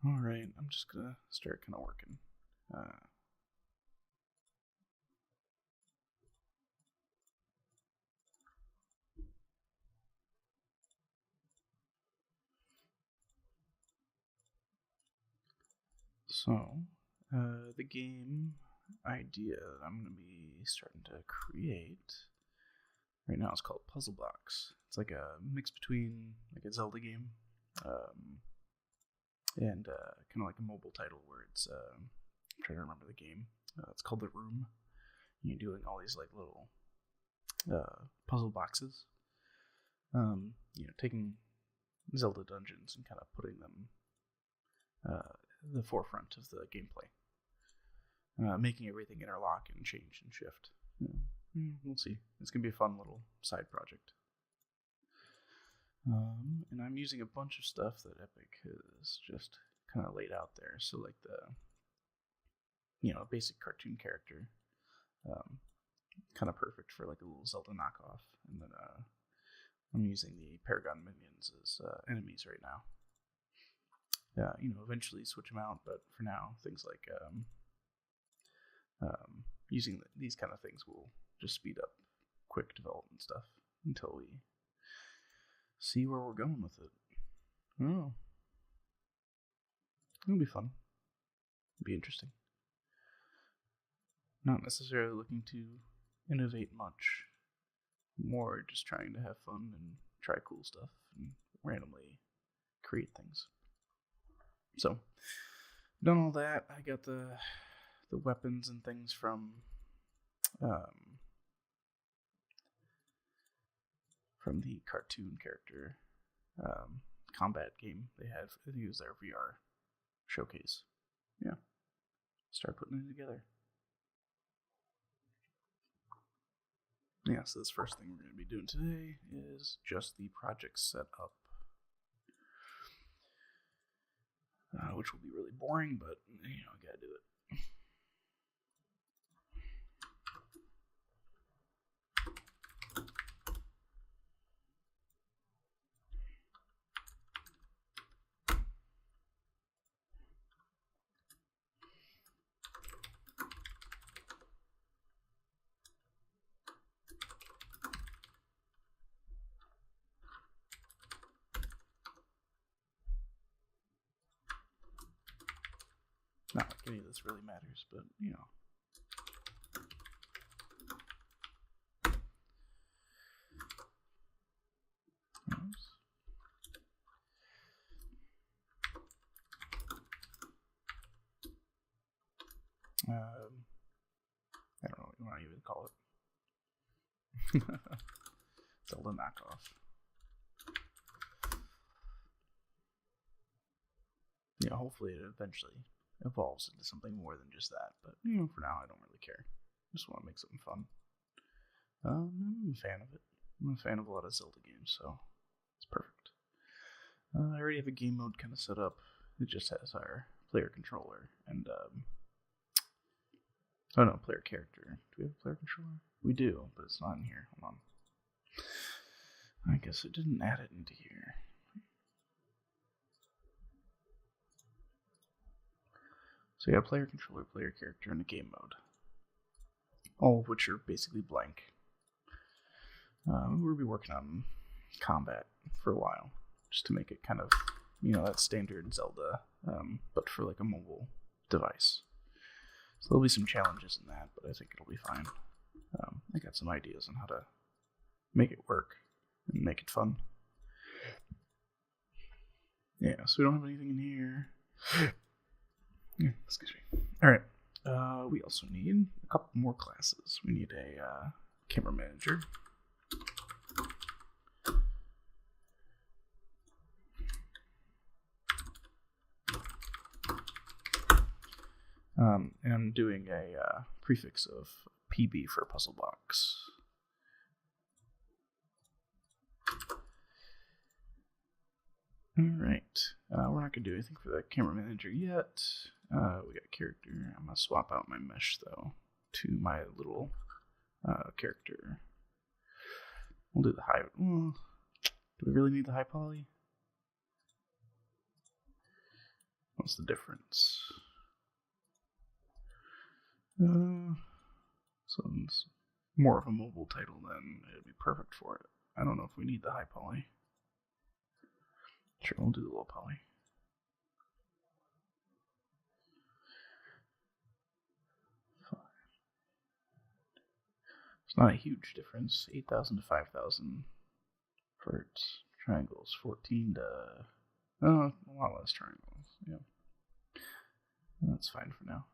All right, I'm just gonna start kind of working. Uh, the game idea that I'm gonna be starting to create right now is called Puzzle Box. It's like a mix between like a Zelda game, um, and kind of like a mobile title where I'm trying to remember the game. It's called The Room. You're doing all these like little puzzle boxes. Taking Zelda dungeons and kind of putting them the forefront of the gameplay, making everything interlock and change and shift. We'll see. It's gonna be a fun little side project. And I'm using a bunch of stuff that Epic has just kind of laid out there. So like basic cartoon character, kind of perfect for like a little Zelda knockoff. And then I'm using the Paragon minions as enemies right now. Eventually switch them out, but for now, things like using these kind of things will just speed up quick development stuff until we see where we're going with it. Oh, it'll be fun. It'll be interesting. Not necessarily looking to innovate much. More just trying to have fun and try cool stuff and randomly create things. So, done all that. I got the weapons and things from the cartoon character combat game they had. I think it was their VR showcase. Yeah, start putting it together. Yeah, so this first thing we're going to be doing today is just the project setup, which will be really boring, but I gotta do it. Not like any of this really matters, but I don't know what you want to even call it. Zelda knockoff. Yeah, hopefully it eventually evolves into something more than just that. But for now, I don't really care. Just want to make something fun. I'm a fan of it. I'm a fan of a lot of Zelda games, so it's perfect. I already have a game mode kind of set up. It just has our player controller and player character. Do we have a player controller? We do, but it's not in here. Hold on. I guess it didn't add it into here. So you have player controller, player character, and a game mode. All of which are basically blank. We'll be working on combat for a while, just to make it kind of, that standard Zelda, but for like a mobile device. So there'll be some challenges in that, but I think it'll be fine. I got some ideas on how to make it work and make it fun. Yeah, so we don't have anything in here. Excuse me. All right. We also need a couple more classes. We need a camera manager. And I'm doing a prefix of PB for puzzle box. Alright, we're not going to do anything for the camera manager yet. We got character. I'm going to swap out my mesh, though, to my little character. We'll do the high. Do we really need the high poly? What's the difference? So it's more of a mobile title, then it'd be perfect for it. I don't know if we need the high poly. Sure, we'll do the low poly. It's not a huge difference. 8,000 to 5,000 for triangles. 14 to a lot less triangles. Yeah, that's fine for now.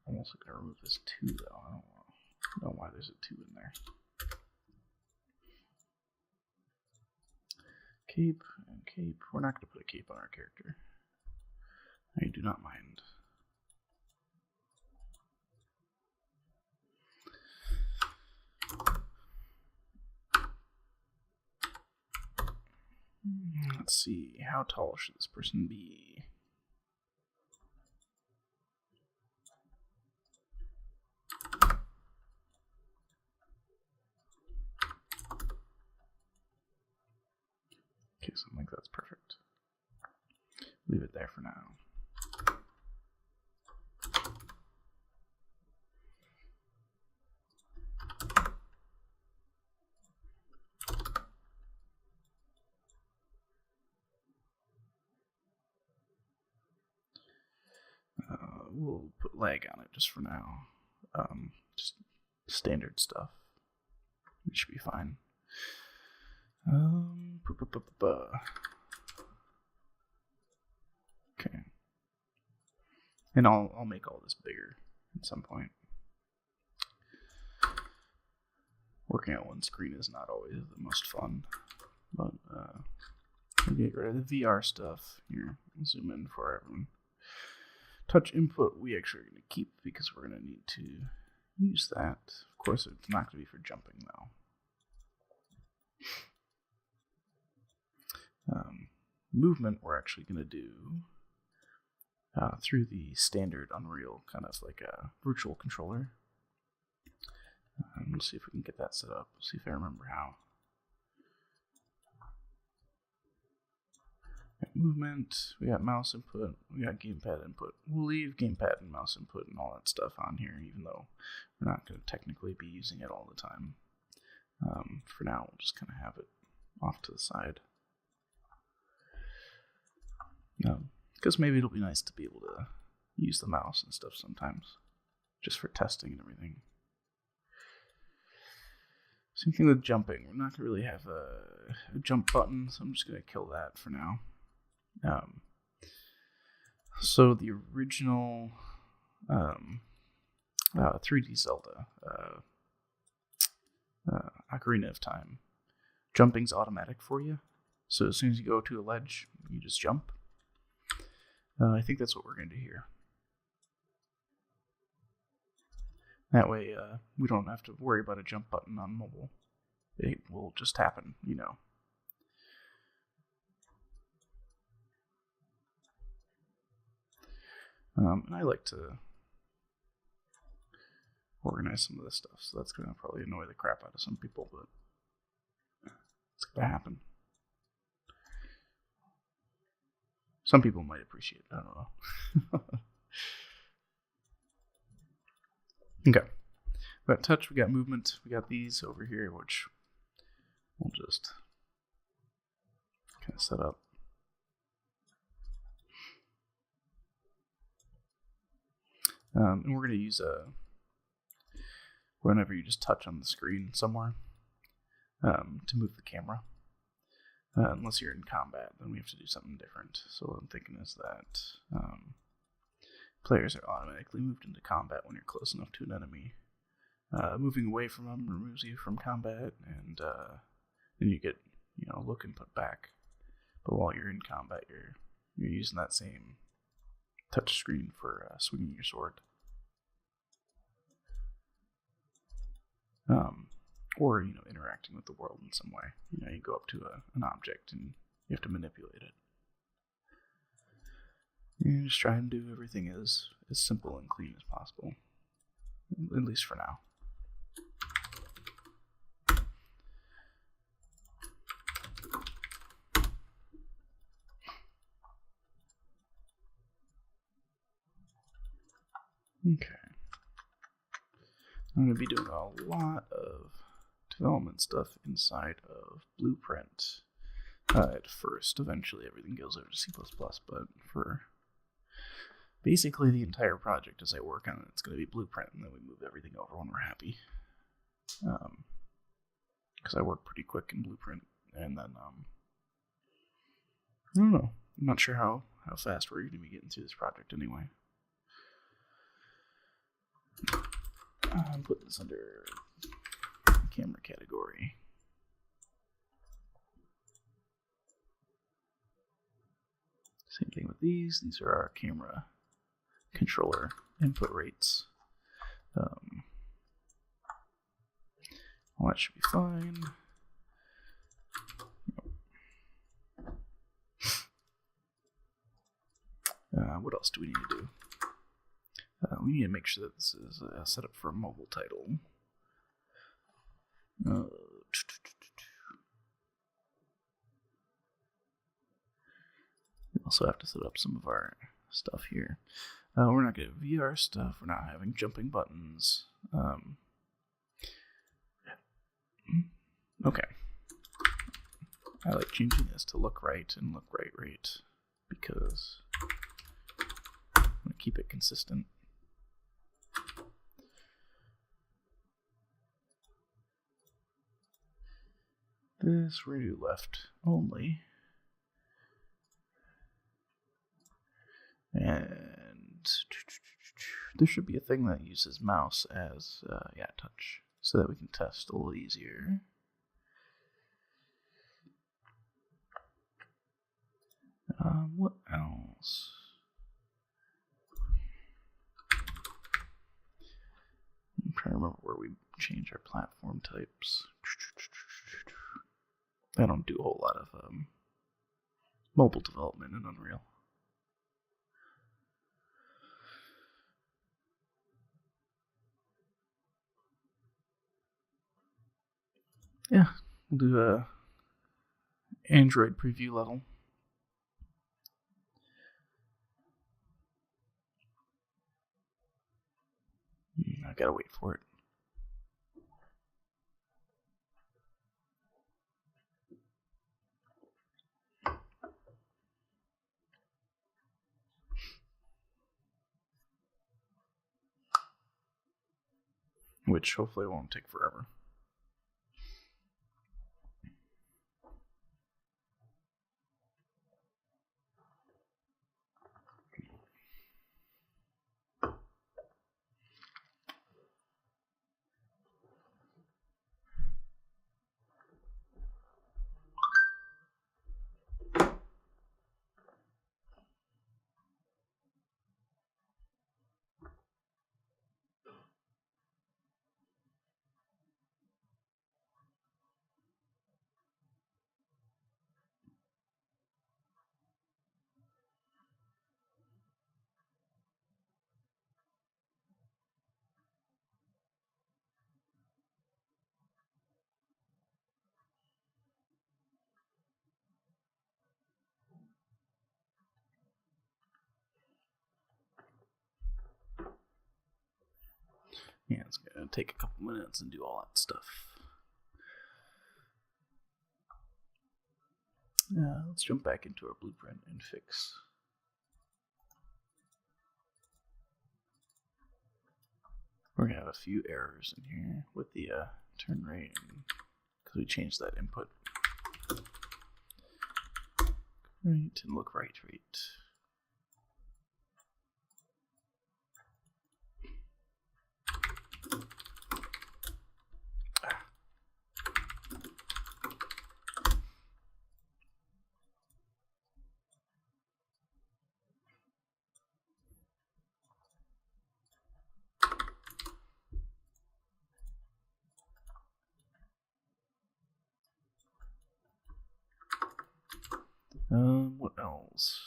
I'm also gonna remove this 2 though. I don't know why there's a 2 in there. Cape and cape. We're not gonna put a cape on our character. I do not mind. Let's see, how tall should this person be? Okay, so I think that's perfect. Leave it there for now. We'll put lag on it just for now. Just standard stuff. It should be fine. Okay. And I'll make all this bigger at some point. Working at one screen is not always the most fun, but get rid of the VR stuff. Here, zoom in for everyone. Touch input we actually are going to keep because we're going to need to use that. Of course, it's not going to be for jumping though. Movement we're actually going to do through the standard Unreal, kind of like a virtual controller. Let's see if we can get that set up. See if I remember how. Movement, we got mouse input, we got gamepad input. We'll leave gamepad and mouse input and all that stuff on here, even though we're not going to technically be using it all the time. For now, we'll just kind of have it off to the side. Because maybe it'll be nice to be able to use the mouse and stuff sometimes, just for testing and everything. Same thing with jumping. We're not going to really have a jump button, so I'm just going to kill that for now. So the original 3D Zelda, Ocarina of Time, jumping's automatic for you. So as soon as you go to a ledge, you just jump. I think that's what we're going to do here. That way, we don't have to worry about a jump button on mobile. It will just happen, you know. And I like to organize some of this stuff, so that's going to probably annoy the crap out of some people, but it's going to happen. Some people might appreciate it, I don't know. Okay. We got touch, we got movement, we got these over here, which we'll just kind of set up. And we're going to use whenever you just touch on the screen somewhere to move the camera. Unless you're in combat, then we have to do something different. So what I'm thinking is that players are automatically moved into combat when you're close enough to an enemy. Moving away from them removes you from combat, and then you get, look and put back. But while you're in combat, you're using that same touch screen for swinging your sword. Or interacting with the world in some way. You go up to an object and you have to manipulate it. You just try and do everything as simple and clean as possible, at least for now. Okay. I'm going to be doing a lot of development stuff inside of Blueprint at first. Eventually everything goes over to C++, but for basically the entire project as I work on it, it's going to be Blueprint, and then we move everything over when we're happy. Because I work pretty quick in Blueprint, and then I don't know. I'm not sure how fast we're going to be getting through this project anyway. I'm putting this under camera category. Same thing with these. These are our camera controller input rates. Well, that should be fine. What else do we need to do? We need to make sure that this is set up for a mobile title. We also have to set up some of our stuff here. We're not going to have VR stuff. We're not having jumping buttons. Okay. I like changing this to look right and look right because I want to keep it consistent. This we're going to do left only. And there should be a thing that uses mouse as touch, so that we can test a little easier. What else? I'm trying to remember where we change our platform types. I don't do a whole lot of mobile development in Unreal. Yeah, we'll do a Android preview level. I gotta wait for it. Which hopefully won't take forever. Yeah, it's gonna take a couple minutes and do all that stuff. Let's jump back into our blueprint and fix. We're gonna have a few errors in here with the turn rate because we changed that input. Right and look right. What else?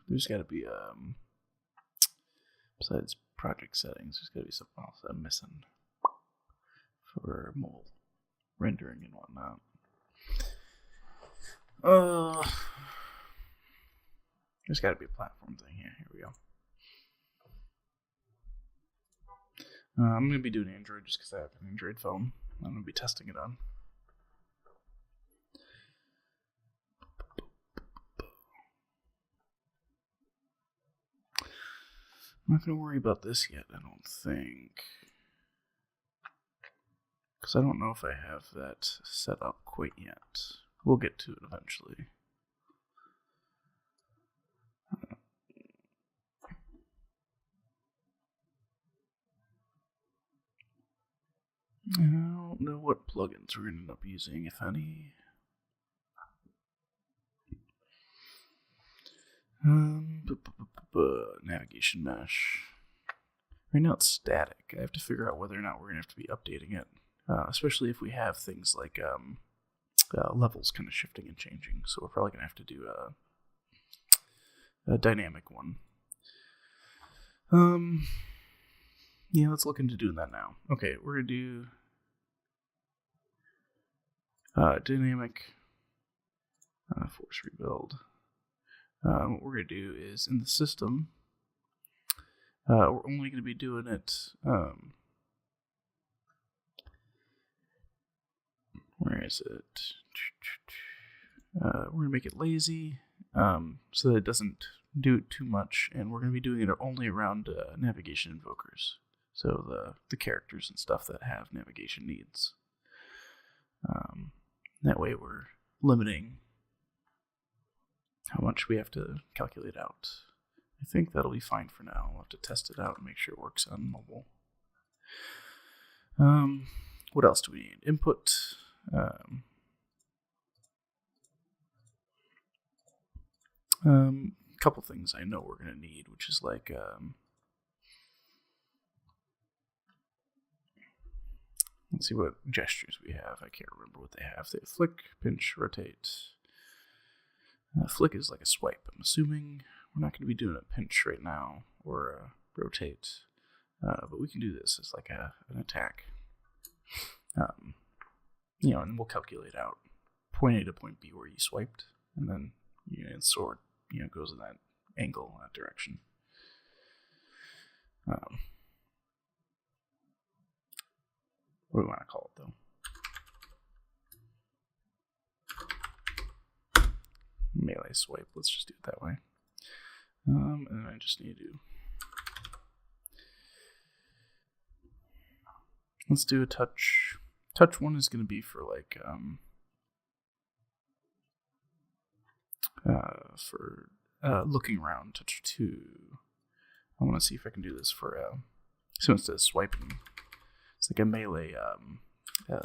There's got to be besides project settings, there's got to be something else I'm missing for mobile rendering and whatnot. There's got to be a platform thing here. Here we go. I'm going to be doing Android just because I have an Android phone. I'm going to be testing it on. I'm not going to worry about this yet, I don't think. Because I don't know if I have that set up quite yet. We'll get to it eventually. I don't know what plugins we're going to end up using, if any. Navigation mesh. Right now it's static. I have to figure out whether or not we're going to have to be updating it. Especially if we have things like levels kind of shifting and changing. So we're probably going to have to do a dynamic one. Yeah, let's look into doing that now. Okay, we're going to do dynamic force rebuild. What we're going to do is in the system, we're only going to be doing it. Where is it? We're going to make it lazy so that it doesn't do it too much, and we're going to be doing it only around navigation invokers. So the characters and stuff that have navigation needs. That way we're limiting how much we have to calculate out. I think that'll be fine for now. We'll have to test it out and make sure it works on mobile. What else do we need? Input. Couple things I know we're going to need, which is like let's see what gestures we have. I can't remember what they have. They have flick, pinch, rotate. Flick is like a swipe. I'm assuming we're not going to be doing a pinch right now or rotate, but we can do this as like an attack. And we'll calculate out point A to point B where you swiped, and then sword goes in that angle, that direction. What do we want to call it though? Melee swipe. Let's just do it that way. And then I just need to. Let's do a touch. Touch 1 is going to be for like looking around. Touch 2. I want to see if I can do this for so instead of swiping, it's like a melee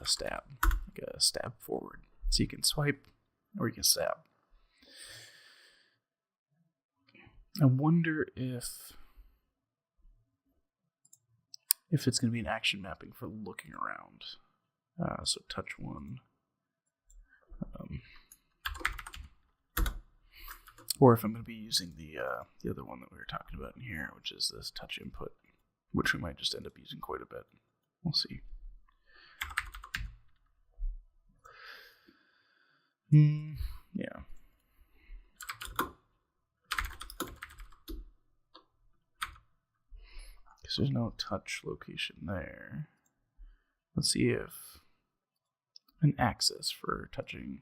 stab, like a stab forward. So you can swipe or you can stab. I wonder if it's going to be an action mapping for looking around. So touch 1. Or if I'm going to be using the other one that we were talking about in here, which is this touch input, which we might just end up using quite a bit. We'll see. Yeah. Because there's no touch location there. Let's see if an axis for touching,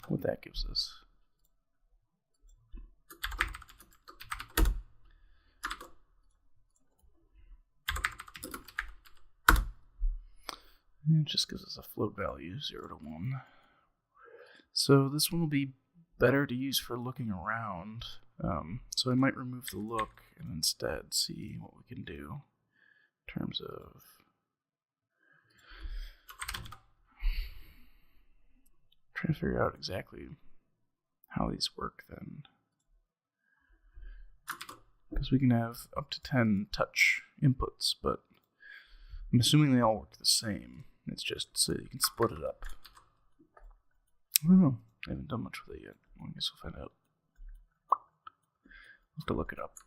what that gives us. It just gives us a float value, 0 to 1. So this one will be better to use for looking around. So I might remove the look and instead see what we can do in terms of trying to figure out exactly how these work then. Because we can have up to 10 touch inputs, but I'm assuming they all work the same. It's just so you can split it up. I don't know. I haven't done much with it yet. Well, I guess we'll find out. I'll have to look it up.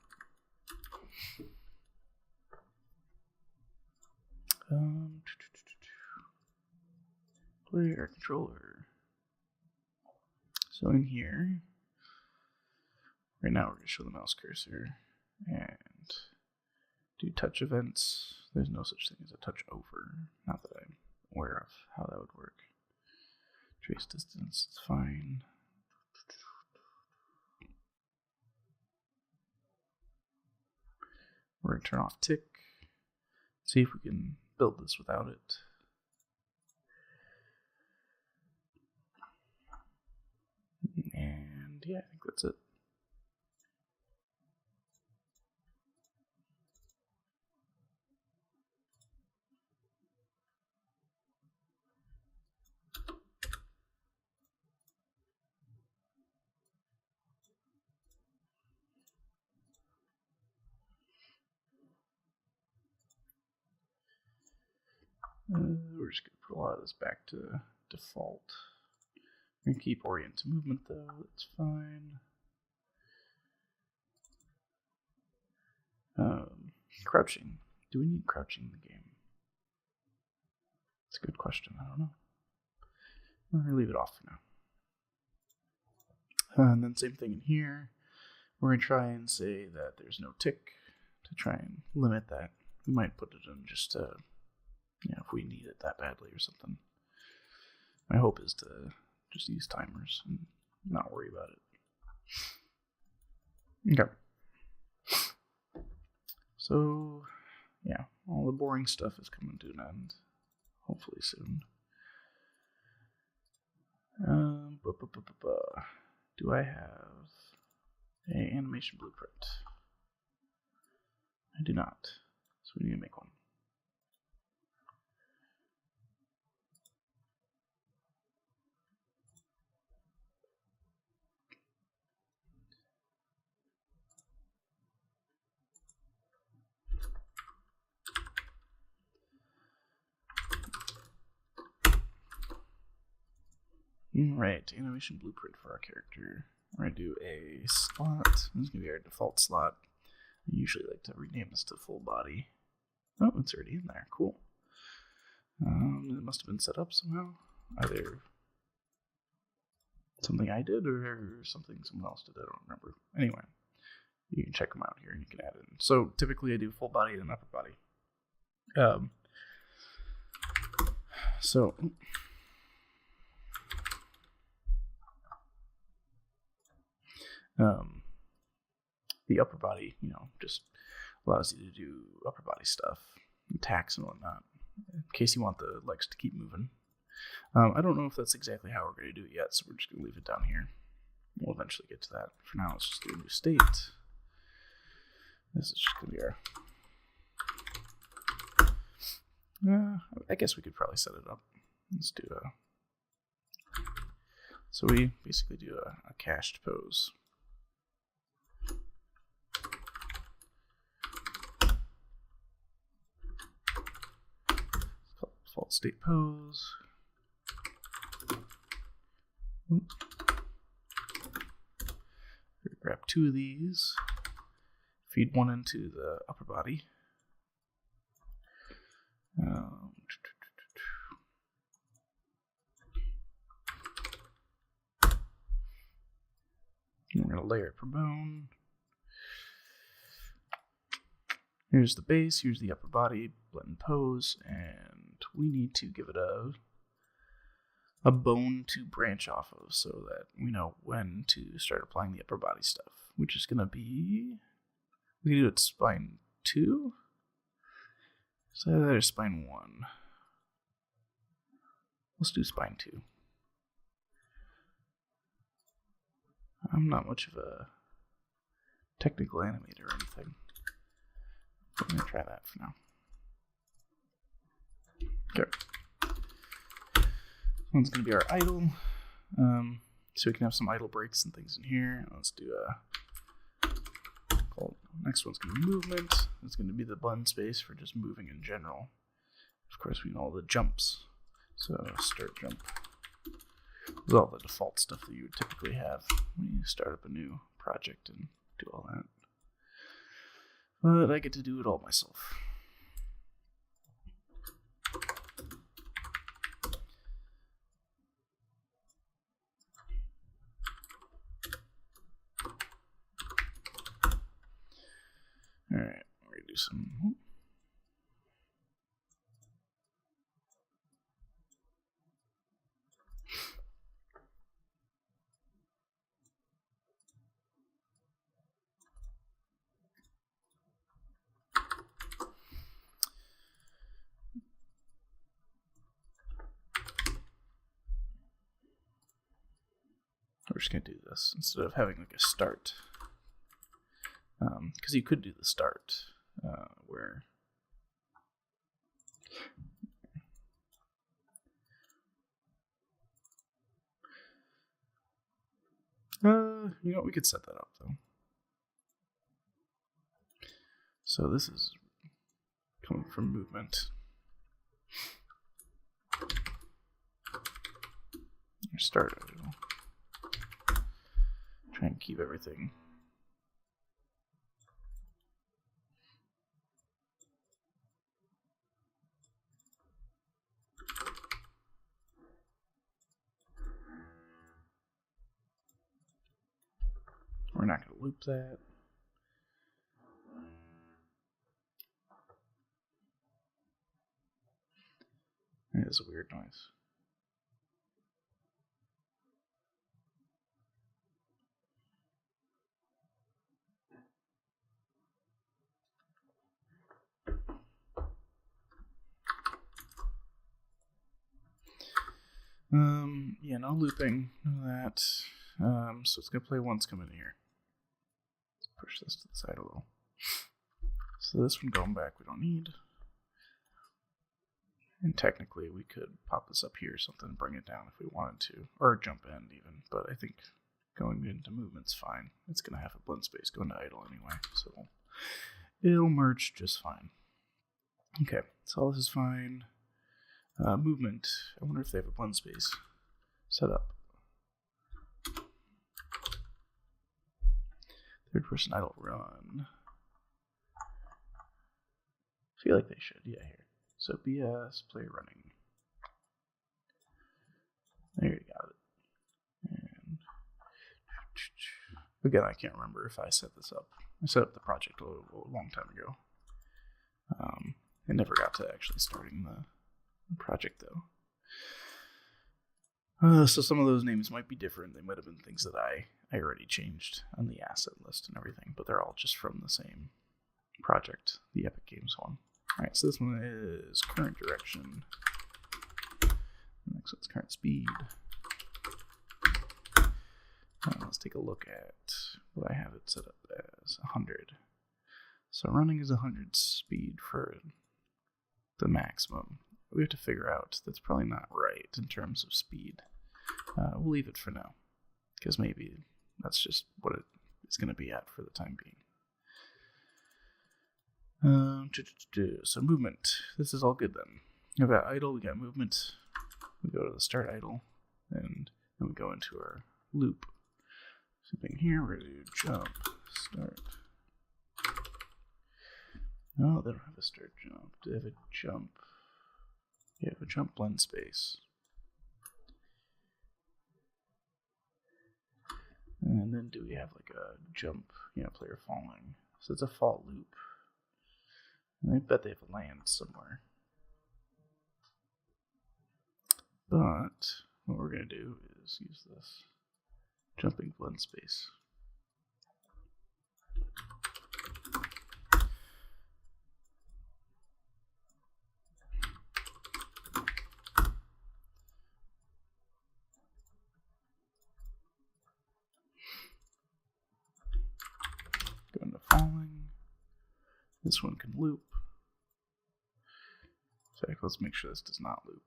Player controller. So in here, right now we're going to show the mouse cursor and do touch events. There's no such thing as a touch over. Not that I'm aware of how that would work. Trace distance, it's fine. We're going to turn off tick. See if we can build this without it. And yeah, I think that's it. We're just going to put a lot of this back to default. We're going to keep orient to movement though, that's fine. Crouching. Do we need crouching in the game? It's a good question, I don't know. I'm going to leave it off for now. And then same thing in here. We're going to try and say that there's no tick to try and limit that. We might put it in just if we need it that badly or something. My hope is to just use timers and not worry about it. Okay. So, yeah, all the boring stuff is coming to an end. Hopefully soon. Do I have an animation blueprint? I do not. So we need to make one. Right, animation blueprint for our character. We're going to do a slot. This is going to be our default slot. I usually like to rename this to full body. Oh, it's already in there. Cool. It must have been set up somehow. Either something I did or something someone else did. I don't remember. Anyway, you can check them out here and you can add it in. So typically I do full body and upper body. The upper body, just allows you to do upper body stuff, attacks and whatnot, in case you want the legs to keep moving. I don't know if that's exactly how we're going to do it yet, so we're just going to leave it down here. We'll eventually get to that. For now, let's just do a new state. This is just going to be our... I guess we could probably set it up. Let's do a... So we basically do a cached pose. Default state pose. Grab two of these. Feed one into the upper body. We're going to layer it per bone. Here's the base, here's the upper body, blend pose, and we need to give it a bone to branch off of so that we know when to start applying the upper body stuff, which is going to be, we can do it spine 2, so that is spine 1. Let's do spine 2. I'm not much of a technical animator or anything. I'm going to try that for now. Okay. This one's going to be our idle. So we can have some idle breaks and things in here. Let's do next one's going to be movement. It's going to be the blend space for just moving in general. Of course, we know all the jumps. So start jump. This is all the default stuff that you would typically have when you start up a new project and do all that. But I get to do it all myself. Alright, we're going to do some. We're just going to do this instead of having like a start. Because you could do the start where you know, we could set that up though. So this is coming from movement. Start idle. Try and keep everything. We're not going to loop that. It is a weird noise. Yeah, no looping, no that. So it's gonna play once coming in here. Let's push this to the side a little. So this one going back we don't need. And technically we could pop this up here or something and bring it down if we wanted to. Or jump end even, but I think going into movement's fine. It's gonna have a blend space going to idle anyway, so it'll merge just fine. Okay, so all this is fine. Movement. I wonder if they have a blend space set up. Third person idle run. Feel like they should, yeah, here. So BS, play running. There you got it. And again, I can't remember if I set this up. I set up the project a long time ago. I never got to actually starting the project though. So some of those names might be different. They might have been things that I already changed on the asset list and everything, but they're all just from the same project, the Epic Games one. Alright, so this one is current direction. Next one's current speed. Let's take a look at what I have it set up as 100. So running is 100 speed for the maximum. We have to figure out that's probably not right in terms of speed. We'll leave it for now, because maybe that's just what it's going to be at for the time being. So movement. This is all good then. We've got idle, we got movement. We go to the start idle, and then we go into our loop. Something here, we're going to do jump, start. No, they don't have a start jump. Do they have a jump? Yeah, a jump blend space. And then do we have like a jump, player falling? So it's a fall loop. And I bet they have a land somewhere. But what we're going to do is use this jumping blend space. Go into falling. This one can loop. So let's make sure this does not loop.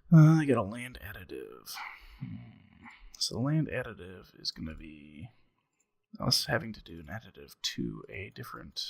I got a land additive. So the land additive is going to be us having to do an additive to a different